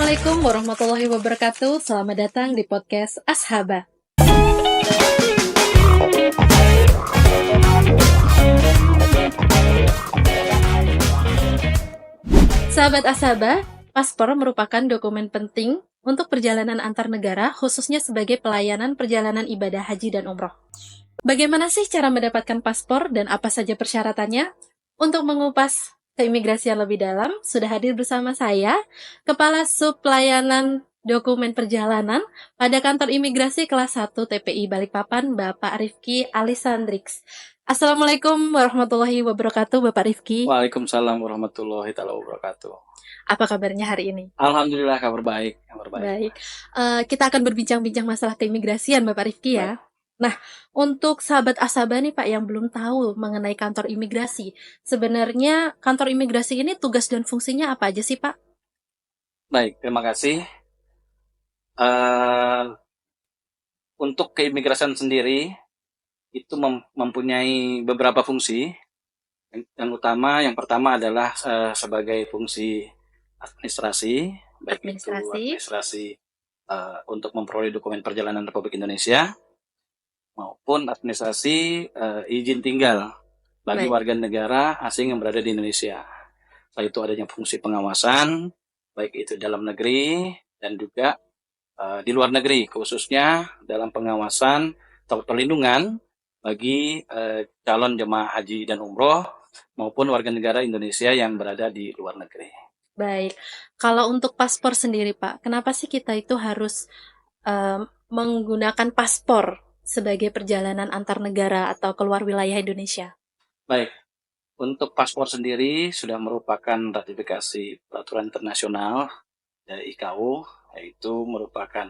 Assalamualaikum warahmatullahi wabarakatuh. Selamat datang di podcast Ashaba. Sahabat Ashaba, paspor merupakan dokumen penting untuk perjalanan antar negara, khususnya sebagai pelayanan perjalanan ibadah haji dan umroh. Bagaimana sih cara mendapatkan paspor dan apa saja persyaratannya? Untuk mengupas keimigrasian lebih dalam, sudah hadir bersama saya, Kepala Sub Pelayanan Dokumen Perjalanan pada Kantor Imigrasi Kelas 1 TPI Balikpapan, Bapak Rifki Alisandrix. Assalamualaikum warahmatullahi wabarakatuh, Bapak Rifki. Waalaikumsalam warahmatullahi wabarakatuh. Apa kabarnya hari ini? Alhamdulillah kabar baik. Baik. Kita akan berbincang-bincang masalah keimigrasian, Bapak Rifki ya. Nah, untuk sahabat Ashaba nih Pak yang belum tahu mengenai kantor imigrasi, sebenarnya kantor imigrasi ini tugas dan fungsinya apa aja sih Pak? Baik, terima kasih. Untuk keimigrasian sendiri itu mempunyai beberapa fungsi. Yang pertama adalah sebagai fungsi administrasi, baik itu administrasi untuk memperoleh dokumen perjalanan Republik Indonesia, maupun administrasi izin tinggal bagi warga negara asing yang berada di Indonesia. Selain itu adanya fungsi pengawasan, baik itu dalam negeri dan juga di luar negeri, khususnya dalam pengawasan atau perlindungan bagi calon jemaah haji dan umroh maupun warga negara Indonesia yang berada di luar negeri. Baik, kalau untuk paspor sendiri Pak, kenapa sih kita itu harus menggunakan paspor sebagai perjalanan antar negara atau keluar wilayah Indonesia? Baik, untuk paspor sendiri sudah merupakan ratifikasi peraturan internasional dari ICAO, yaitu merupakan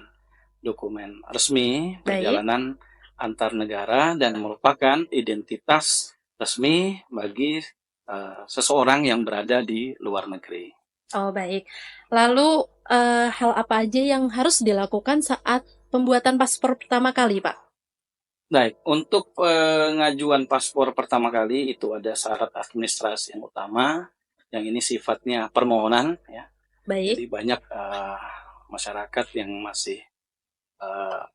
dokumen resmi perjalanan antar negara dan merupakan identitas resmi bagi seseorang yang berada di luar negeri. Oh baik, lalu hal apa aja yang harus dilakukan saat pembuatan paspor pertama kali Pak? Baik, untuk pengajuan paspor pertama kali itu ada syarat administrasi yang utama, yang ini sifatnya permohonan ya. Baik. Jadi banyak masyarakat yang masih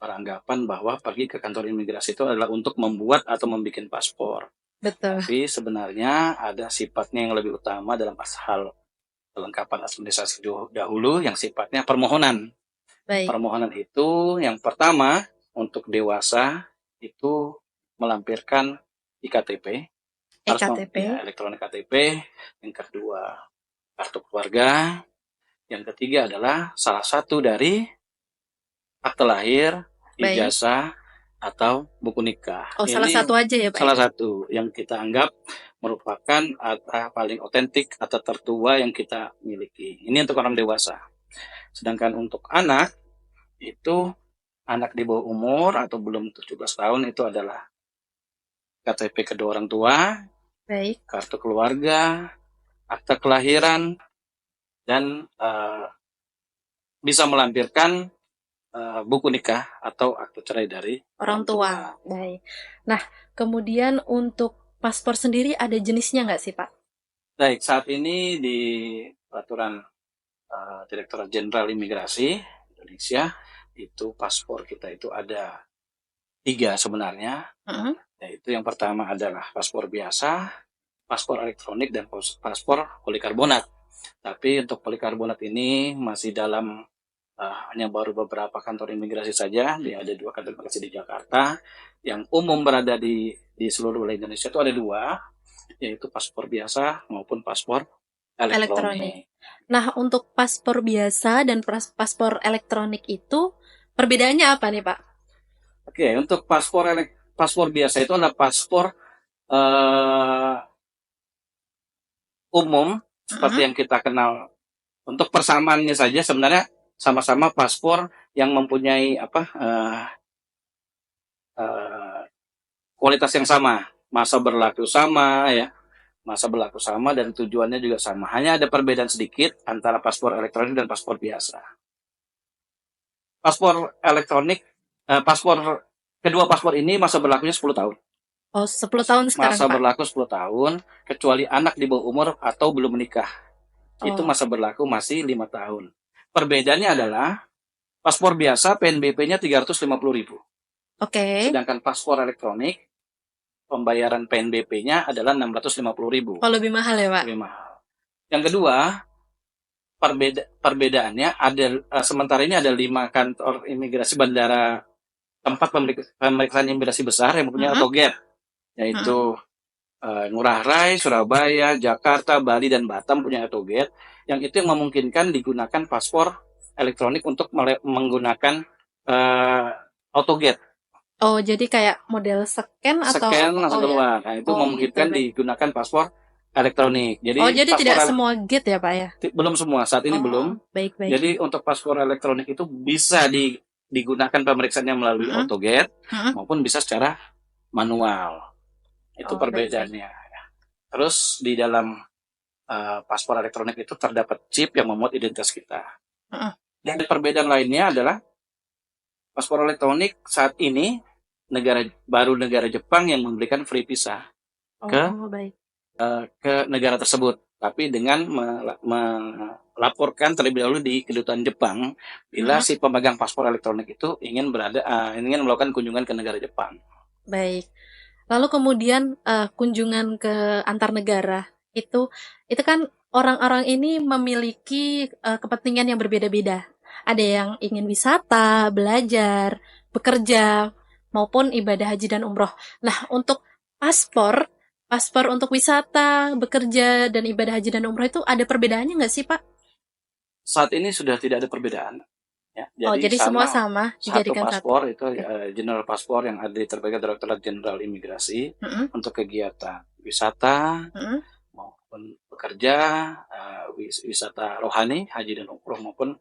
beranggapan bahwa pergi ke kantor imigrasi itu adalah untuk membuat atau membuat paspor. Betul. Tapi sebenarnya ada sifatnya yang lebih utama dalam hal kelengkapan administrasi dahulu yang sifatnya permohonan. Baik. Permohonan itu yang pertama untuk dewasa itu melampirkan IKTP, elektronik KTP, yang kedua kartu keluarga, yang ketiga adalah salah satu dari akte lahir, ijazah, atau buku nikah. Oh, ini salah satu aja ya Pak? Salah satu yang kita anggap merupakan paling otentik atau tertua yang kita miliki. Ini untuk orang dewasa. Sedangkan untuk anak, itu anak di bawah umur atau belum 17 tahun itu adalah KTP kedua orang tua, kartu keluarga, akte kelahiran, dan bisa melampirkan buku nikah atau akte cerai dari orang tua. Baik. Nah, kemudian untuk paspor sendiri ada jenisnya nggak sih Pak? Baik, saat ini di peraturan Direktorat Jenderal Imigrasi Indonesia itu paspor kita itu ada 3 sebenarnya, yaitu yang pertama adalah paspor biasa, paspor elektronik, dan paspor polikarbonat. Tapi untuk polikarbonat ini masih dalam hanya baru beberapa kantor imigrasi saja. Ada 2 kantor imigrasi di Jakarta, yang umum berada di seluruh wilayah Indonesia itu ada 2, yaitu paspor biasa maupun paspor elektronik. Nah, untuk paspor biasa dan paspor elektronik itu perbedaannya apa nih Pak? Oke, untuk paspor biasa itu adalah paspor umum seperti yang kita kenal. Untuk persamaannya saja sebenarnya sama-sama paspor yang mempunyai kualitas yang sama, masa berlaku sama ya. Masa berlaku sama dan tujuannya juga sama. Hanya ada perbedaan sedikit antara paspor elektronik dan paspor biasa. Paspor elektronik, kedua paspor ini masa berlakunya 10 tahun. Oh, 10 tahun sekarang, Masa berlaku 10 tahun, kecuali anak di bawah umur atau belum menikah. Itu masa berlaku masih 5 tahun. Perbedaannya adalah paspor biasa PNBP-nya 350.000. Oke. Sedangkan paspor elektronik pembayaran PNBP-nya adalah 650.000. Oh, lebih mahal ya, Pak? Lebih mahal. Yang kedua, perbedaannya ada sementara ini ada 5 kantor imigrasi bandara, tempat pemeriksaan imigrasi besar yang mempunyai autogate, yaitu Ngurah Rai, Surabaya, Jakarta, Bali, dan Batam punya autogate, yang itu yang memungkinkan digunakan paspor elektronik untuk menggunakan autogate. Oh, jadi kayak model scan atau Langsung keluar. Nah, itu memungkinkan gitu, digunakan paspor elektronik. Jadi, jadi tidak semua gate ya, Pak ya? Belum semua, saat ini belum. Baik. Jadi untuk paspor elektronik itu bisa digunakan pemeriksaannya melalui autogate maupun bisa secara manual. Itu perbedaannya. Terus di dalam paspor elektronik itu terdapat chip yang memuat identitas kita. Dan perbedaan lainnya adalah paspor elektronik saat ini negara Jepang yang memberikan free visa ke negara tersebut, tapi dengan melaporkan terlebih dahulu di kedutaan Jepang bila si pemegang paspor elektronik itu ingin melakukan kunjungan ke negara Jepang. Baik. Lalu kemudian kunjungan ke antar negara itu kan orang-orang ini memiliki kepentingan yang berbeda-beda. Ada yang ingin wisata, belajar, bekerja, maupun ibadah haji dan umroh. Nah, untuk paspor untuk wisata, bekerja, dan ibadah haji dan umroh itu ada perbedaannya nggak sih, Pak? Saat ini sudah tidak ada perbedaan. Ya, jadi semua sama dijadikan satu paspor itu general paspor yang ada diterbitkan Direktorat Jenderal Imigrasi untuk kegiatan wisata maupun bekerja, wisata rohani, haji dan umroh, maupun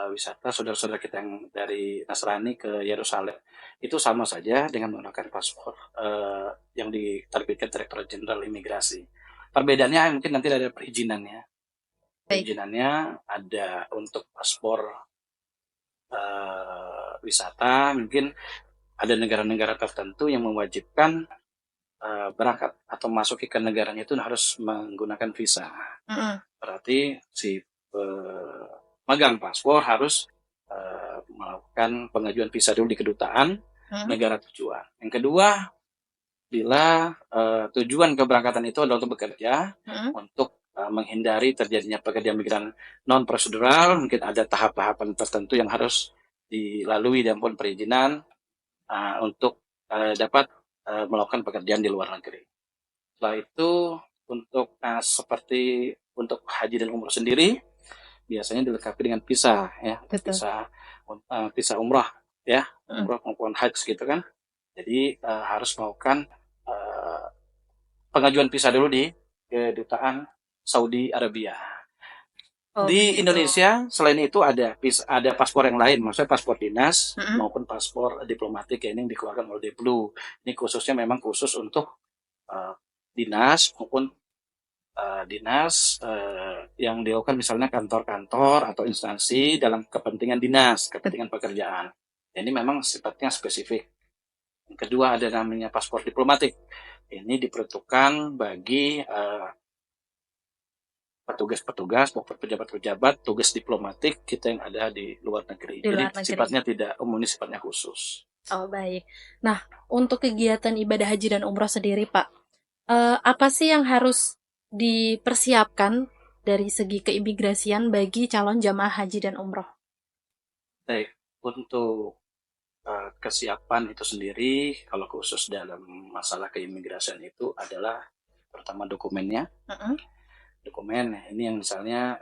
wisata saudara-saudara kita yang dari Nasrani ke Yerusalem. Itu sama saja dengan menggunakan paspor yang diterbitkan Direktorat Jenderal Imigrasi. Perbedaannya mungkin nanti ada perizinannya. Perizinannya ada untuk paspor wisata, mungkin ada negara-negara tertentu yang mewajibkan berangkat atau masuk ke negaranya itu harus menggunakan visa. Berarti si pemegang paspor harus melakukan pengajuan visa dulu di kedutaan negara tujuan. Yang kedua, bila tujuan keberangkatan itu adalah untuk bekerja, untuk menghindari terjadinya pekerjaan migran non-prosedural, mungkin ada tahap-tahapan tertentu yang harus dilalui dan pun perizinan untuk dapat melakukan pekerjaan di luar negeri. Setelah itu, untuk seperti untuk haji dan umroh sendiri, biasanya dilengkapi dengan visa, ya, visa umroh, ya, umroh maupun haji gitu kan. Jadi harus melakukan pengajuan visa dulu di kedutaan Saudi Arabia. Di Indonesia selain itu ada paspor yang lain, maksudnya paspor dinas maupun paspor diplomatik yang dikeluarkan oleh Deplu. Ini khususnya memang khusus untuk dinas maupun dinas yang dilakukan misalnya kantor-kantor atau instansi dalam kepentingan dinas, kepentingan pekerjaan. Ini memang sifatnya spesifik. Yang kedua ada namanya paspor diplomatik. Ini diperuntukkan bagi petugas-petugas maupun pejabat-pejabat tugas diplomatik kita yang ada di luar negeri. Jadi sifatnya tidak umum, sifatnya khusus. Oh, baik. Nah, untuk kegiatan ibadah haji dan umroh sendiri, Pak, apa sih yang harus dipersiapkan dari segi keimigrasian bagi calon jamaah haji dan umroh? Baik, untuk kesiapan itu sendiri, kalau khusus dalam masalah keimigrasian itu adalah pertama dokumennya. Dokumen ini yang misalnya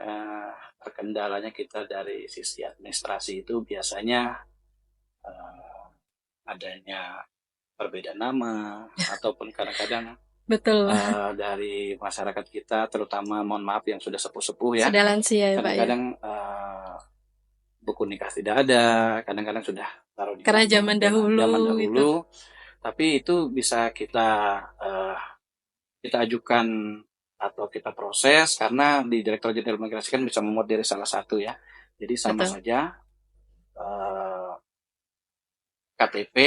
terkendalanya kita dari sisi administrasi itu biasanya adanya perbedaan nama ataupun kadang-kadang dari masyarakat kita, terutama mohon maaf yang sudah sepuh-sepuh ya, sudah lansia ya, kadang-kadang buku nikah tidak ada, kadang-kadang sudah taruh di karena zaman dahulu gitu. Tapi itu bisa kita ajukan atau kita proses, karena di Direktorat Jenderal Imigrasi kan bisa memuat dari salah satu ya. Jadi sama saja KTP,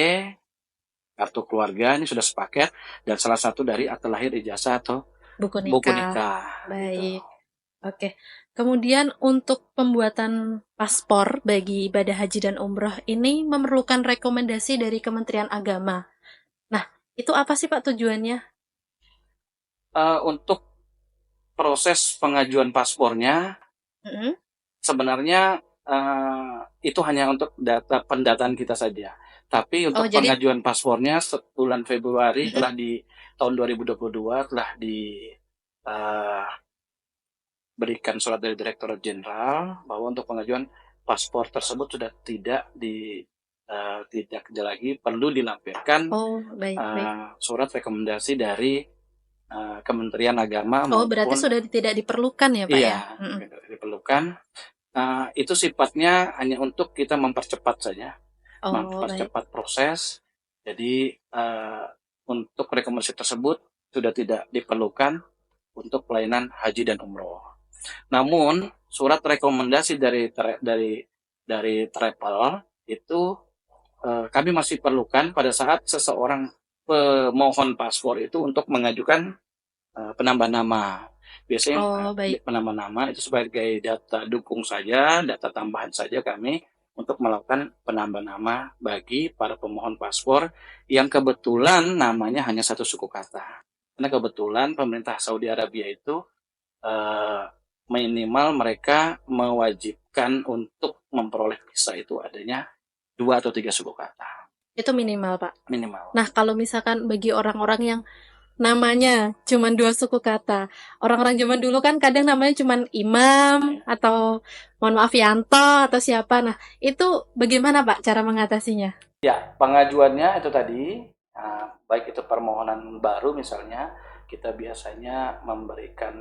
kartu keluarga ini sudah sepaket, dan salah satu dari akte lahir, ijazah atau buku nikah. Baik. Gitu. Oke. Kemudian untuk pembuatan paspor bagi ibadah haji dan umroh ini memerlukan rekomendasi dari Kementerian Agama. Nah, itu apa sih Pak tujuannya? Untuk proses pengajuan paspornya Mm-mm. sebenarnya itu hanya untuk data pendataan kita saja. Tapi Oh, untuk jadi pengajuan paspornya bulan Februari mm-mm. telah di tahun 2022 telah diberikan surat dari Direktorat Jenderal bahwa untuk pengajuan paspor tersebut sudah tidak lagi perlu dilampirkan Oh, baik-baik. surat rekomendasi dari Kementerian Agama Oh, berarti maupun sudah tidak diperlukan ya Pak ya? iya Mm-mm. diperlukan. Itu sifatnya hanya untuk kita mempercepat saja, Oh, baik. mempercepat proses. Jadi untuk rekomendasi tersebut sudah tidak diperlukan untuk pelayanan haji dan umroh. Namun surat rekomendasi dari travel itu kami masih perlukan pada saat seseorang pemohon paspor itu untuk mengajukan penambah nama. Biasanya Oh, baik. penambah nama itu sebagai data dukung saja, data tambahan saja kami untuk melakukan penambah nama bagi para pemohon paspor yang kebetulan namanya hanya satu suku kata. Karena kebetulan pemerintah Saudi Arabia itu eh, minimal mereka mewajibkan untuk memperoleh visa itu adanya 2 atau 3 suku kata Itu minimal Pak. minimal. Nah, kalau misalkan bagi orang-orang yang namanya cuman dua suku kata. Orang-orang zaman dulu kan kadang namanya cuman Imam atau mohon maaf Yanto atau siapa. Nah, itu bagaimana Pak cara mengatasinya? Ya, pengajuannya itu tadi, baik itu permohonan baru misalnya, kita biasanya memberikan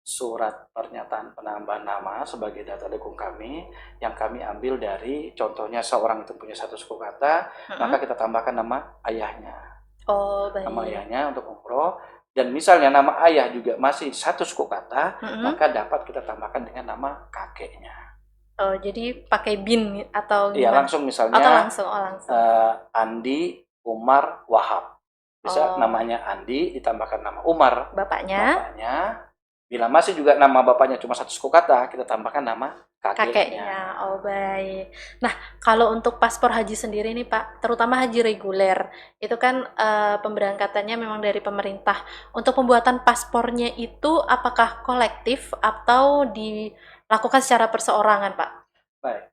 surat pernyataan penambahan nama sebagai data dukung kami, yang kami ambil dari contohnya seorang itu punya satu suku kata, maka kita tambahkan nama ayahnya. Oh, Nama baik. ayahnya untuk umroh, dan misalnya nama ayah juga masih satu suku kata, maka dapat kita tambahkan dengan nama kakeknya. Oh, jadi pakai bin atau Iya, gimana? langsung Atau misalnya langsung? Oh, langsung. Andi Umar Wahab. Bisa Oh, namanya Andi ditambahkan nama Umar, bapaknya, bapaknya. Bila masih juga nama bapaknya cuma satu suku kata, kita tambahkan nama kakeknya. kakeknya. Oh, baik. Nah, kalau untuk paspor haji sendiri nih, Pak, terutama haji reguler, itu kan pemberangkatannya memang dari pemerintah. Untuk pembuatan paspornya itu apakah kolektif atau dilakukan secara perseorangan, Pak? Baik.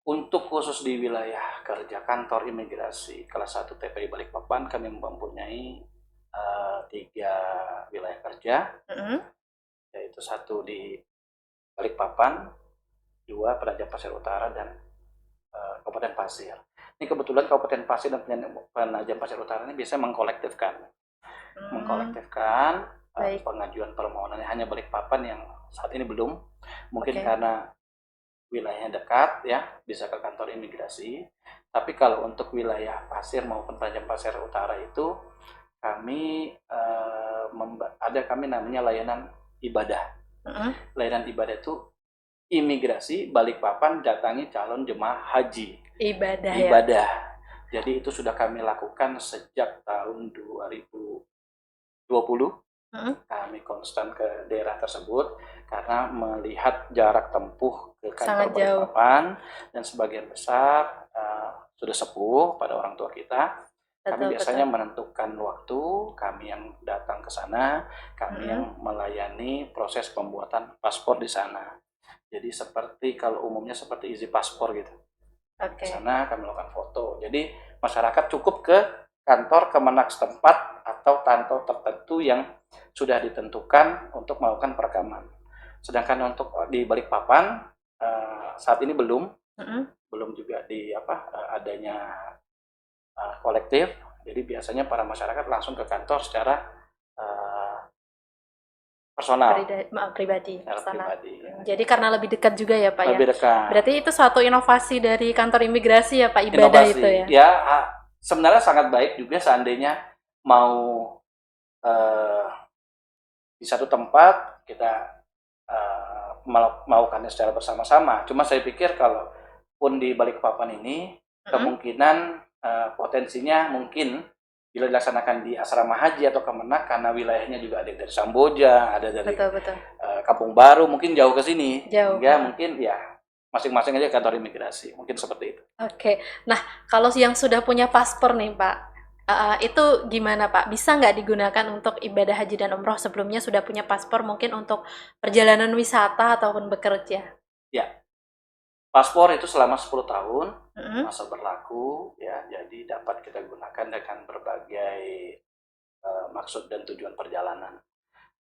Untuk khusus di wilayah kerja kantor imigrasi kelas 1 TPI Balikpapan, kami mempunyai 3 wilayah kerja, Mm-mm. yaitu satu di Balikpapan, 2 Penajam Pasir Utara, dan Kabupaten Pasir. Ini kebetulan Kabupaten Pasir dan Penajam Pasir Utara ini biasanya mengkolektifkan Baik. pengajuan permohonannya. Hanya Balikpapan yang saat ini belum, mungkin Oke. karena wilayahnya dekat ya, bisa ke kantor imigrasi. Tapi kalau untuk wilayah Pasir maupun Penajam Pasir Utara itu kami kami namanya layanan ibadah. Mm-mm. Layanan ibadah itu imigrasi Balikpapan datangi calon jemaah haji Ibadah ya. ibadah. Jadi itu sudah kami lakukan sejak tahun 2020. Mm-mm. Kami konstan ke daerah tersebut karena melihat jarak tempuh ke kantor Sangat jauh. Balikpapan dan sebagian besar sudah sepuh pada orang tua kita. Kami Betul, biasanya betul. menentukan waktu, kami yang datang ke sana, kami yang melayani proses pembuatan paspor di sana. Jadi seperti kalau umumnya seperti isi paspor gitu. Ke Oke. sana kami melakukan foto. Jadi masyarakat cukup ke kantor Kemenak setempat atau kantor tertentu yang sudah ditentukan untuk melakukan perekaman. Sedangkan untuk di Balikpapan saat ini belum juga adanya kolektif. Jadi biasanya para masyarakat langsung ke kantor secara personal, Pribadi, secara personal. pribadi. Jadi karena lebih dekat juga ya Pak ya. Lebih dekat. Berarti itu suatu inovasi dari kantor imigrasi ya Pak, ibadah Inovasi. itu ya. Ya, sebenarnya sangat baik juga seandainya mau di satu tempat kita melakukannya secara bersama-sama. Cuma saya pikir kalau pun di Balikpapan ini kemungkinan potensinya mungkin bila dilaksanakan di asrama haji atau Kemenak, karena wilayahnya juga ada dari Samboja, ada dari Betul. Kampung Baru, mungkin jauh ke sini, Jauh. hingga mungkin ya masing-masing aja kantor imigrasi, mungkin seperti itu. Oke. Nah, kalau yang sudah punya paspor nih, Pak, itu gimana, Pak? Bisa nggak digunakan untuk ibadah haji dan umroh sebelumnya sudah punya paspor mungkin untuk perjalanan wisata ataupun bekerja? Ya, paspor itu selama 10 tahun Mm-mm. masa berlaku, ya, jadi dapat kita gunakan dengan berbagai maksud dan tujuan perjalanan.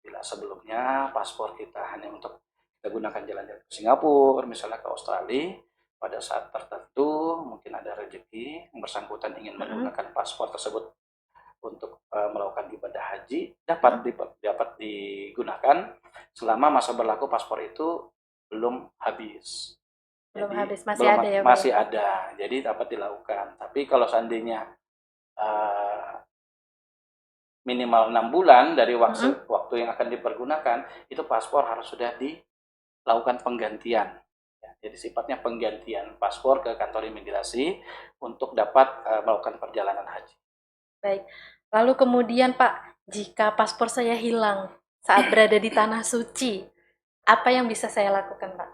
Bila sebelumnya paspor kita hanya untuk kita gunakan jalan-jalan ke Singapura, misalnya ke Australia, pada saat tertentu mungkin ada rezeki yang bersangkutan ingin menggunakan paspor tersebut untuk melakukan ibadah haji, dapat digunakan selama masa berlaku paspor itu belum habis. Belum Jadi habis, masih ada ya, Pak? masih ada, jadi dapat dilakukan. Tapi kalau seandainya minimal 6 bulan dari waktu yang akan dipergunakan, itu paspor harus sudah dilakukan penggantian. Ya, jadi sifatnya penggantian paspor ke kantor imigrasi untuk dapat melakukan perjalanan haji. Baik. Lalu kemudian, Pak, jika paspor saya hilang saat berada di tanah suci, apa yang bisa saya lakukan, Pak?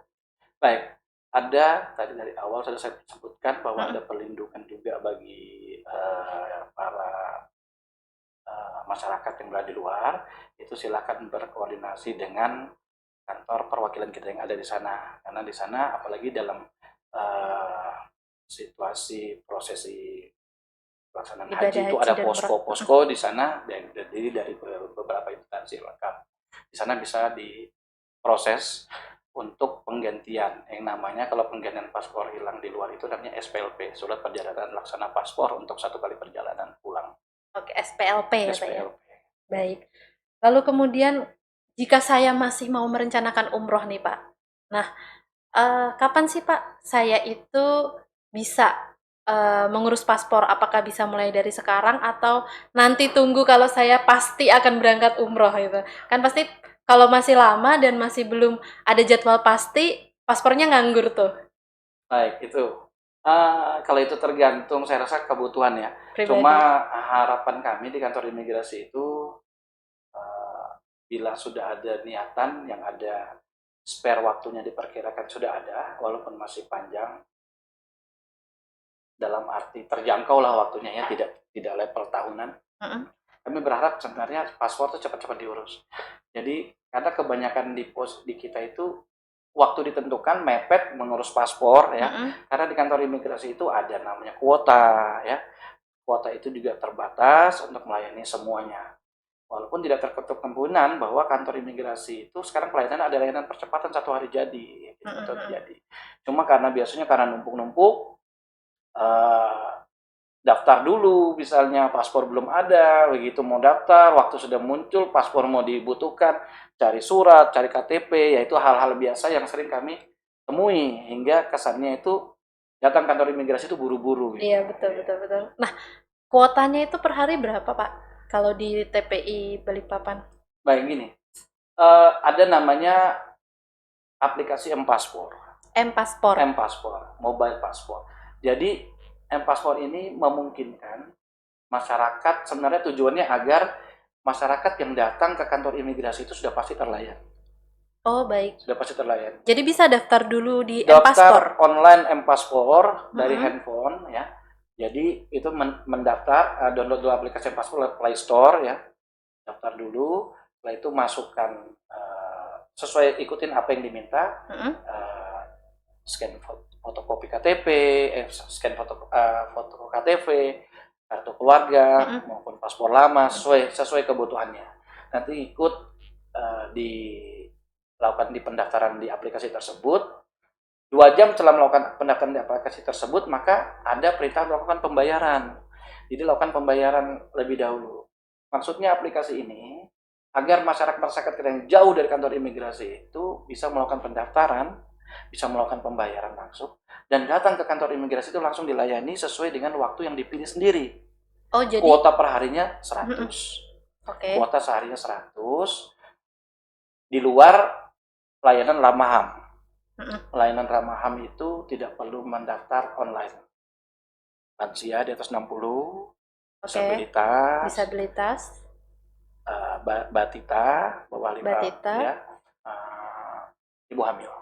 Baik, ada tadi dari awal sudah saya sebutkan bahwa ada perlindungan juga bagi para masyarakat yang berada di luar. Itu silakan berkoordinasi dengan kantor perwakilan kita yang ada di sana, karena di sana apalagi dalam situasi prosesi pelaksanaan haji itu ada posko-posko di sana dan terdiri dari beberapa instansi lengkap. Di sana bisa diproses untuk penggantian yang namanya, kalau penggantian paspor hilang di luar itu namanya SPLP, surat perjalanan laksana paspor untuk 1 kali perjalanan pulang. Oke, SPLP ya, Pak ya. SPLP. Baik. Lalu kemudian jika saya masih mau merencanakan umroh nih, Pak. Nah, kapan sih, Pak, saya itu bisa mengurus paspor? Apakah bisa mulai dari sekarang atau nanti tunggu kalau saya pasti akan berangkat umroh gitu? Kan pasti kalau masih lama dan masih belum ada jadwal pasti, paspornya nganggur tuh. Baik, itu. Kalau itu tergantung, saya rasa kebutuhan ya. Pribadi. Cuma harapan kami di kantor imigrasi itu, bila sudah ada niatan, yang ada spare waktunya diperkirakan sudah ada, walaupun masih panjang, dalam arti terjangkau lah waktunya ya, tidak level tahunan. Kami berharap sebenarnya paspor itu cepat-cepat diurus. Jadi karena kebanyakan di kita itu waktu ditentukan mepet mengurus paspor ya, karena di kantor imigrasi itu ada namanya kuota ya. Kuota itu juga terbatas untuk melayani semuanya. Walaupun tidak tertutup kemungkinan bahwa kantor imigrasi itu sekarang pelayanan ada layanan percepatan 1 hari jadi, itu terjadi. Cuma biasanya karena numpuk-numpuk, daftar dulu misalnya paspor belum ada, begitu mau daftar, waktu sudah muncul paspor mau dibutuhkan, cari surat, cari KTP, yaitu hal-hal biasa yang sering kami temui, hingga kesannya itu datang kantor imigrasi itu buru-buru. Gitu. Iya, betul. Nah, kuotanya itu per hari berapa, Pak? Kalau di TPI Balikpapan? Baik, gini, ada namanya aplikasi M-Paspor. M-Paspor, mobile paspor. Jadi M-Paspor ini memungkinkan masyarakat, sebenarnya tujuannya agar masyarakat yang datang ke kantor imigrasi itu sudah pasti terlayani. Oh, baik. Sudah pasti terlayani. Jadi bisa daftar dulu di M-Paspor? M-Paspor? Daftar online M-Paspor dari handphone ya. Jadi itu mendaftar, download dulu aplikasi M-Paspor lewat Play Store ya. Daftar dulu, setelah itu masukkan sesuai, ikutin apa yang diminta. Scan fotokopi KTP, scan foto KTP, kartu keluarga maupun paspor lama sesuai kebutuhannya. Nanti ikut dilakukan di pendaftaran di aplikasi tersebut. 2 jam setelah melakukan pendaftaran di aplikasi tersebut, maka ada perintah melakukan pembayaran. Jadi lakukan pembayaran lebih dahulu. Maksudnya aplikasi ini agar masyarakat yang jauh dari kantor imigrasi itu bisa melakukan pendaftaran, bisa melakukan pembayaran langsung, dan datang ke kantor imigrasi itu langsung dilayani sesuai dengan waktu yang dipilih sendiri. Oh, jadi kuota per harinya 100. Okay. Kuota seharinya 100. Di luar layanan Ramaham. Layanan Ramaham itu tidak perlu mendaftar online. Lansia di atas 60, disabilitas, disabilitas, batita, bawah 5 batita, ya, ibu hamil.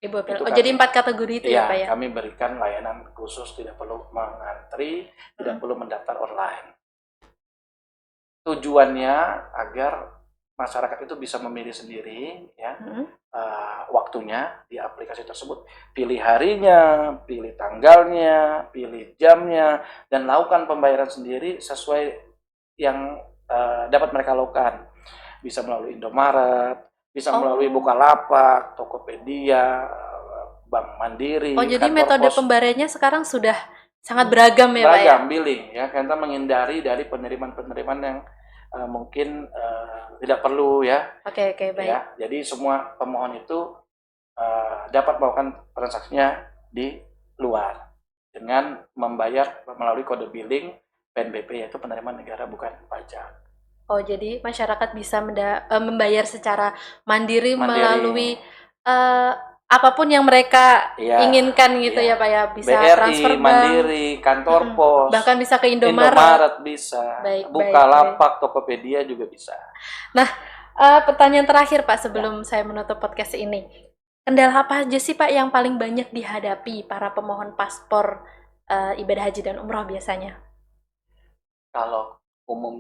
ibu hamil. Itu Oh, kami, jadi 4 kategori itu ya, Pak ya? kami berikan layanan khusus, tidak perlu mengantri, tidak perlu mendaftar online. Tujuannya agar masyarakat itu bisa memilih sendiri ya, waktunya di aplikasi tersebut, pilih harinya, pilih tanggalnya, pilih jamnya, dan lakukan pembayaran sendiri sesuai yang dapat mereka lakukan. Bisa melalui Indomaret, bisa melalui Bukalapak, Tokopedia, Bank Mandiri, Oh, jadi kantor metode pos. Pembayarannya sekarang sudah sangat beragam ya, Pak ya? Beragam, billing ya, kita menghindari dari penerimaan-penerimaan yang mungkin tidak perlu ya. Oke, baik. Ya, jadi semua pemohon itu dapat melakukan transaksinya di luar dengan membayar melalui kode billing PNBP, yaitu penerimaan negara bukan pajak. Oh, jadi masyarakat bisa membayar secara mandiri melalui apapun yang mereka inginkan gitu ya, Pak ya. Bisa BRI, transfer bank, Mandiri, kantor pos, bahkan bisa ke Indomaret bisa, Baik, Bukalapak, Tokopedia juga bisa. Nah, pertanyaan terakhir Pak sebelum saya menutup podcast ini. Kendala apa aja sih Pak yang paling banyak dihadapi para pemohon paspor ibadah haji dan umroh biasanya? Kalau umum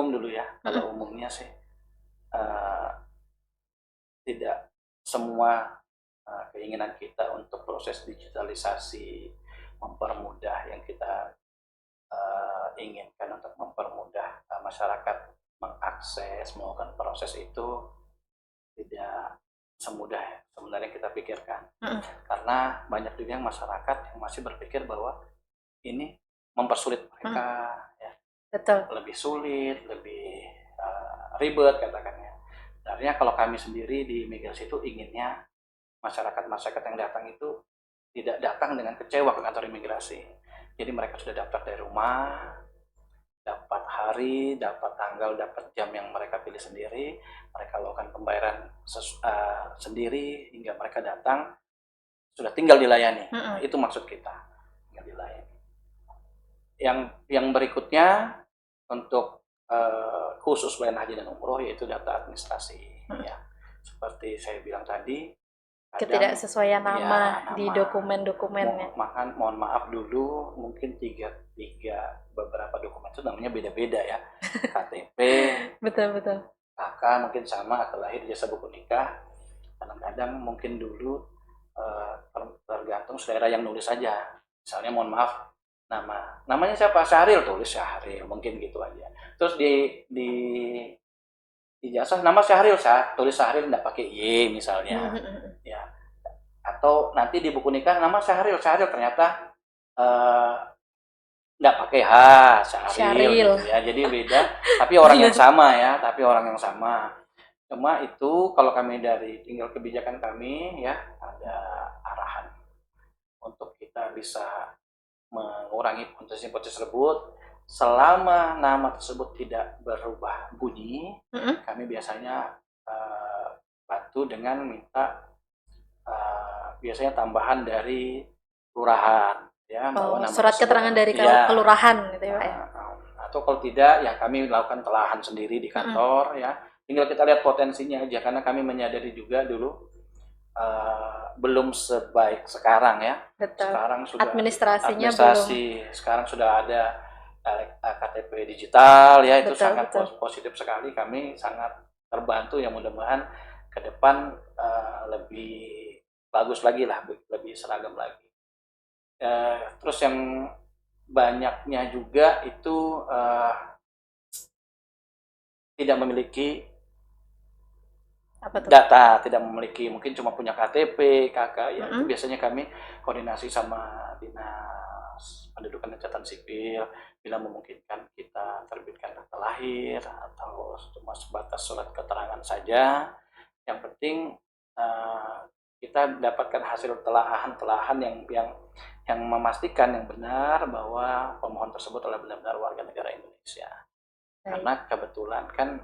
dulu ya. Kalau umumnya sih tidak semua keinginan kita untuk proses digitalisasi, mempermudah yang kita inginkan untuk mempermudah masyarakat mengakses, melakukan proses itu tidak semudah sebenarnya kita pikirkan. Karena banyak juga yang masyarakat yang masih berpikir bahwa ini mempersulit mereka, ya. Betul. Lebih sulit, lebih ribet katakannya. Sebenarnya kalau kami sendiri di imigrasi itu inginnya masyarakat yang datang itu tidak datang dengan kecewa ke kantor imigrasi. Jadi mereka sudah daftar dari rumah, dapat hari, dapat tanggal, dapat jam yang mereka pilih sendiri, mereka lakukan pembayaran sendiri hingga mereka datang sudah tinggal dilayani. Nah, itu maksud kita, tinggal dilayani. Yang berikutnya untuk khusus pelayanan haji dan umroh yaitu data administrasi ya. Seperti saya bilang tadi, ketidaksesuaian nama di dokumen-dokumennya. Mohon maaf dulu, mungkin tiga beberapa dokumen itu namanya beda-beda ya. KTP, betul. KK mungkin sama, akte lahir, jasa buku nikah. Kadang-kadang mungkin dulu tergantung saudara yang nulis saja. Misalnya mohon maaf, namanya siapa? Syahril, tulis Syahril, mungkin gitu aja. Terus di ijazah nama Syahril, tulis Syahril, enggak pakai Y misalnya. Ya. Atau nanti di buku nikah nama Syahril ternyata enggak pakai H, Syahril gitu ya. Jadi beda, tapi orang yang sama ya, Cuma itu kalau kami dari tinggal kebijakan kami ya, ada arahan untuk kita bisa mengurangi potensi tersebut. Selama nama tersebut tidak berubah bunyi, kami biasanya bantu dengan minta biasanya tambahan dari kelurahan ya, surat keterangan dari kelurahan gitu ya Pak ya. Atau kalau tidak ya kami lakukan telahan sendiri di kantor ya. Tinggal kita lihat potensinya aja, karena kami menyadari juga dulu belum sebaik sekarang ya. Betul. Sekarang sudah administrasi sekarang sudah ada KTP digital ya, itu sangat positif sekali. Kami sangat terbantu ya, mudah-mudahan ke depan lebih bagus lagi lah, lebih seragam lagi. Terus yang banyaknya juga itu tidak memiliki data, tidak memiliki, mungkin cuma punya KTP, KK ya. Itu biasanya kami koordinasi sama Dinas Pendudukan dan Catatan Sipil, bila memungkinkan kita terbitkan akta lahir atau cuma sebatas surat keterangan saja. Yang penting kita dapatkan hasil telahan yang memastikan yang benar bahwa pemohon tersebut adalah benar-benar warga negara Indonesia. Karena kebetulan kan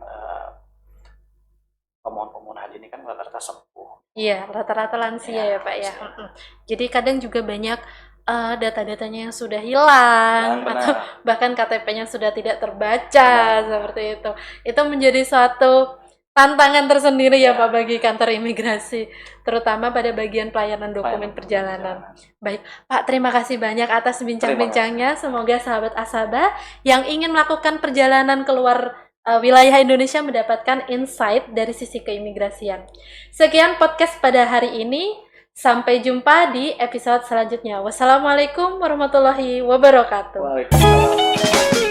pemohon haji ini kan rata-rata sepuh. Iya, rata-rata lansia ya Pak ya. Jadi kadang juga banyak data-datanya yang sudah hilang atau Benar. bahkan KTP-nya sudah tidak terbaca seperti itu. Itu menjadi suatu tantangan tersendiri ya Ya. Pak bagi kantor imigrasi, terutama pada bagian pelayanan dokumen Pelayanan perjalanan. Baik, Pak, terima kasih banyak atas Terima bincang-bincangnya. Semoga sahabat Asaba yang ingin melakukan perjalanan keluar wilayah Indonesia mendapatkan insight dari sisi keimigrasian. Sekian podcast pada hari ini. Sampai jumpa di episode selanjutnya. Wassalamualaikum warahmatullahi wabarakatuh. Waalaikumsalam.